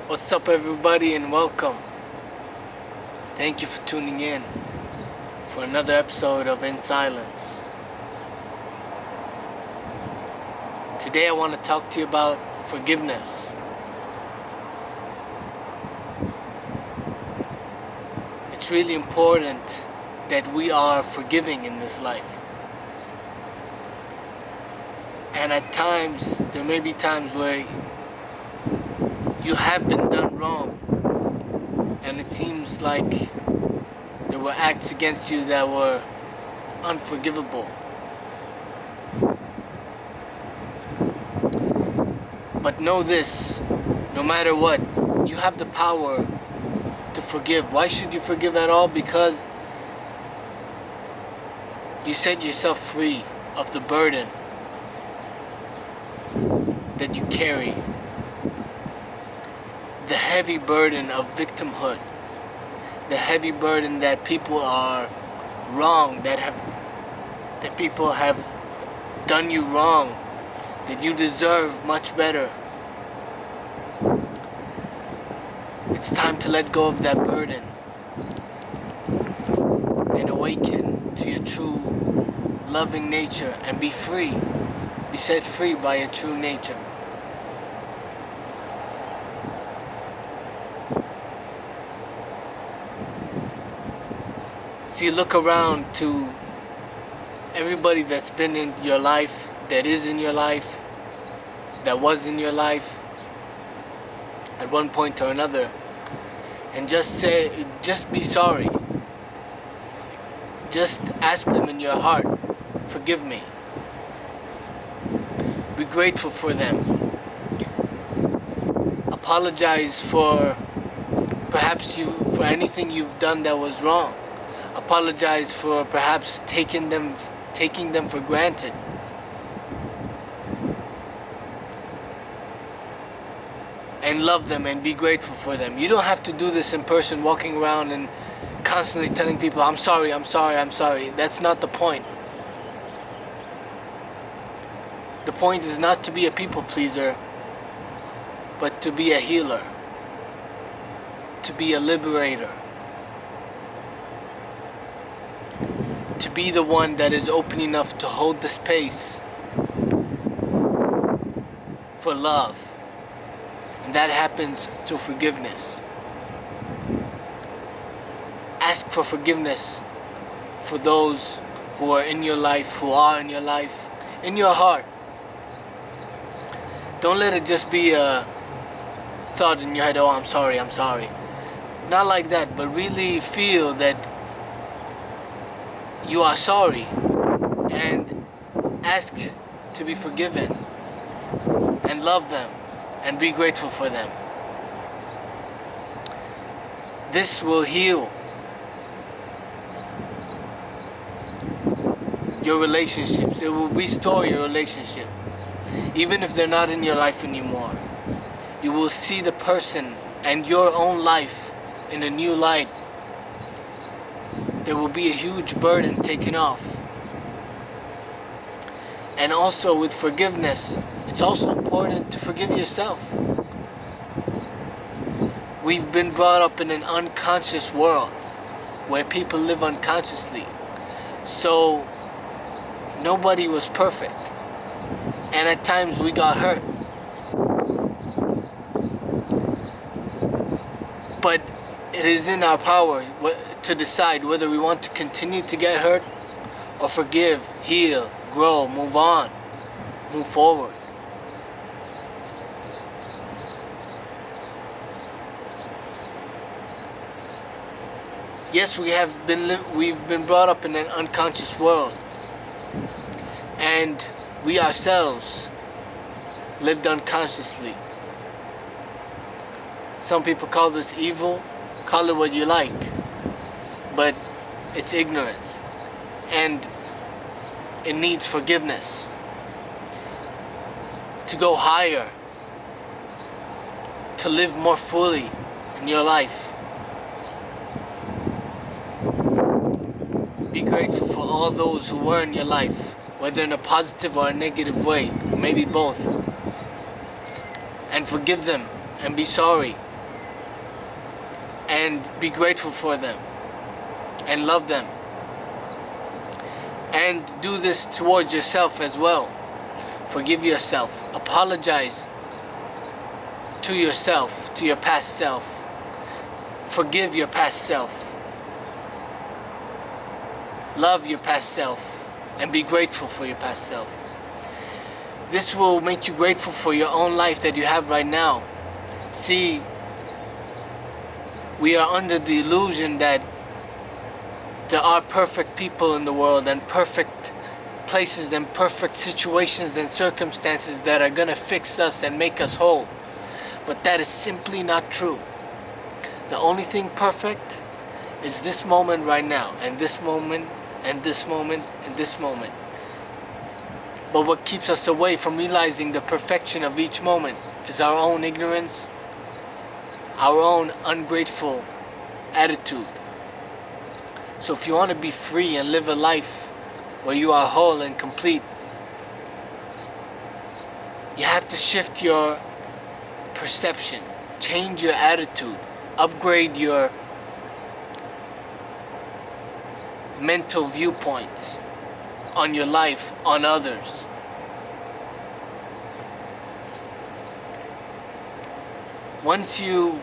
What's up, everybody, and welcome. Thank you for tuning in for another episode of In Silence. Today I want to talk to you about forgiveness. It's really important that we are forgiving in this life. And at times, there may be times where you have been done wrong, and it seems like there were acts against you that were unforgivable. But know this, no matter what, you have the power to forgive. Why should you forgive at all? Because you set yourself free of the burden that you carry. The heavy burden of victimhood, the heavy burden that people are wrong, that people have done you wrong, that you deserve much better. It's time to let go of that burden and awaken to your true loving nature and be free, be set free by your true nature. See, look around to everybody that's been in your life, that is in your life, that was in your life at one point or another, and just be sorry. Just ask them in your heart, forgive me. Be grateful for them. Apologize for for anything you've done that was wrong. Apologize for perhaps taking them for granted. And love them and be grateful for them. You don't have to do this in person, walking around and constantly telling people, I'm sorry, I'm sorry, I'm sorry. That's not the point. The point is not to be a people pleaser, but to be a healer, to be a liberator. To be the one that is open enough to hold the space for love. And that happens through forgiveness. Ask for forgiveness for those who are in your life, in your heart. Don't let it just be a thought in your head, oh, I'm sorry, I'm sorry. Not like that, but really feel that you are sorry and ask to be forgiven and love them and be grateful for them. This will heal your relationships. It will restore your relationship. Even if they're not in your life anymore, you will see the person and your own life in a new light. There will be a huge burden taken off. And also with forgiveness, it's also important to forgive yourself. We've been brought up in an unconscious world where people live unconsciously. So nobody was perfect. And at times we got hurt. But it is in our power to decide whether we want to continue to get hurt or forgive, heal, grow, move on, move forward. Yes, we've been brought up in an unconscious world, and we ourselves lived unconsciously. Some people call this evil. Call it what you like, but it's ignorance, and it needs forgiveness to go higher, to live more fully in your life. Be grateful for all those who were in your life, whether in a positive or a negative way, maybe both, and forgive them and be sorry and be grateful for them and love them. And do this towards yourself as well. Forgive yourself. Apologize to yourself, to your past self. Forgive your past self. Love your past self and be grateful for your past self. This will make you grateful for your own life that you have right now. See, we are under the illusion that there are perfect people in the world and perfect places and perfect situations and circumstances that are gonna fix us and make us whole. But that is simply not true. The only thing perfect is this moment right now, and this moment, and this moment, and this moment. But what keeps us away from realizing the perfection of each moment is our own ignorance, our own ungrateful attitude. So if you want to be free and live a life where you are whole and complete, you have to shift your perception, change your attitude, upgrade your mental viewpoints on your life, on others. Once you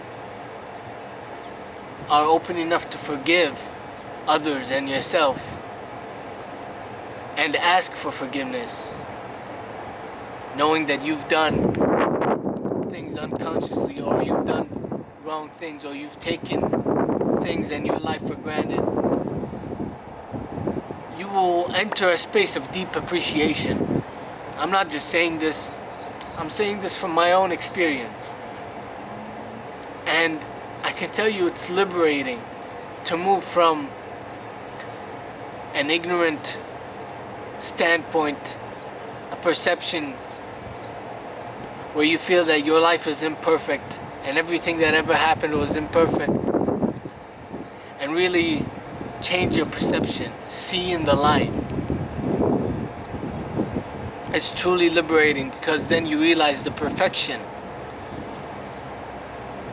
are open enough to forgive others and yourself and ask for forgiveness, knowing that you've done things unconsciously, or you've done wrong things, or you've taken things in your life for granted, you will enter a space of deep appreciation. I'm not just saying this, I'm saying this from my own experience. And I can tell you it's liberating to move from an ignorant standpoint, a perception where you feel that your life is imperfect and everything that ever happened was imperfect, and really change your perception, see in the light. It's truly liberating, because then you realize the perfection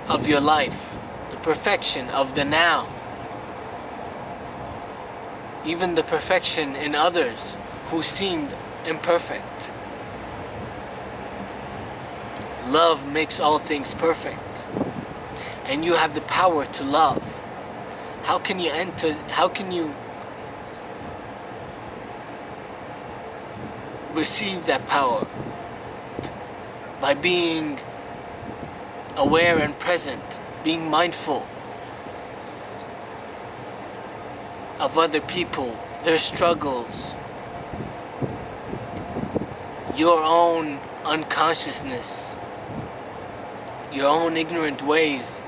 of your life, the perfection of the now, even the perfection in others who seemed imperfect. Love makes all things perfect, and you have the power to love. How can you receive that power? By being aware and present, being mindful of other people, their struggles, your own unconsciousness, your own ignorant ways,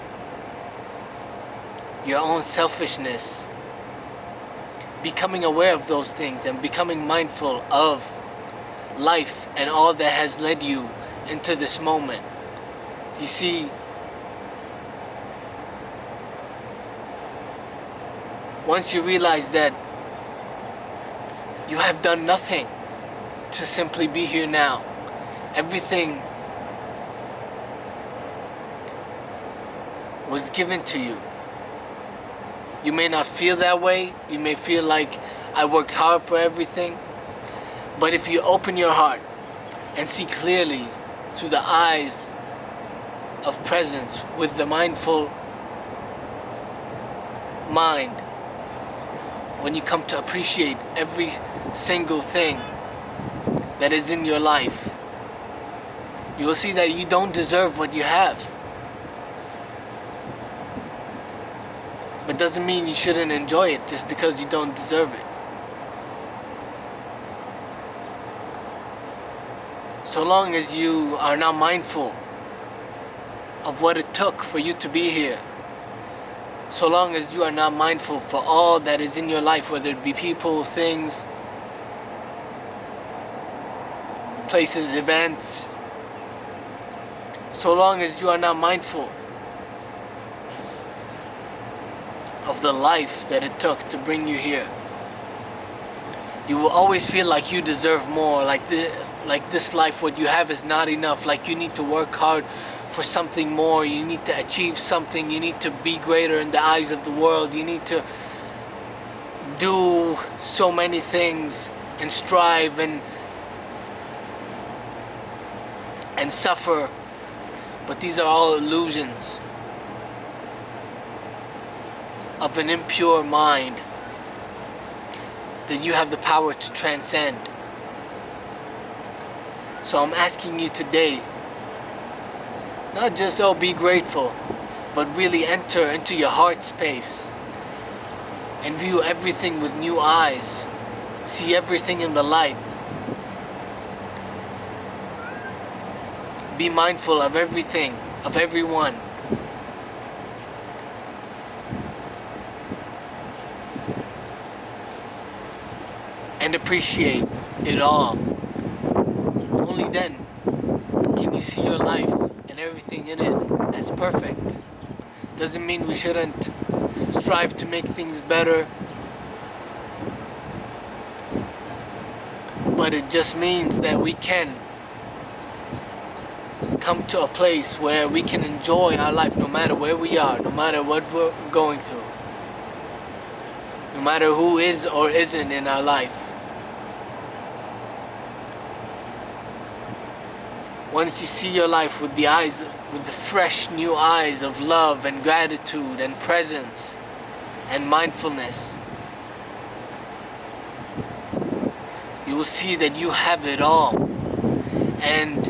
your own selfishness. Becoming aware of those things and becoming mindful of life and all that has led you into this moment. You see, once you realize that you have done nothing to simply be here now, everything was given to you. You may not feel that way, you may feel like I worked hard for everything, but if you open your heart and see clearly through the eyes of presence with the mindful mind, when you come to appreciate every single thing that is in your life, you will see that you don't deserve what you have. But doesn't mean you shouldn't enjoy it just because you don't deserve it. So long as you are not mindful of what it took for you to be here, so long as you are not mindful for all that is in your life, whether it be people, things, places, events, so long as you are not mindful of the life that it took to bring you here, you will always feel like you deserve more, like this life, what you have is not enough, like you need to work hard for something more. You need to achieve something. You need to be greater in the eyes of the world. You need to do so many things and strive and suffer. But these are all illusions of an impure mind that you have the power to transcend. So I'm asking you today, not just be grateful, but really enter into your heart space and view everything with new eyes. See everything in the light. Be mindful of everything, of everyone. And appreciate it all. Only then can you see your life and everything in it as perfect. Doesn't mean we shouldn't strive to make things better, but it just means that we can come to a place where we can enjoy our life no matter where we are, no matter what we're going through, no matter who is or isn't in our life. Once you see your life with the fresh new eyes of love and gratitude and presence and mindfulness, you will see that you have it all, and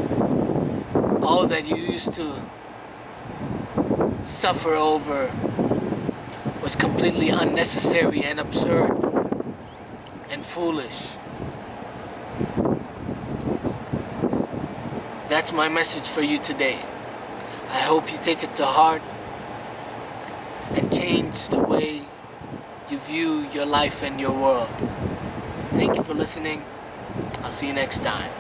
all that you used to suffer over was completely unnecessary and absurd and foolish. That's my message for you today. I hope you take it to heart and change the way you view your life and your world. Thank you for listening. I'll see you next time.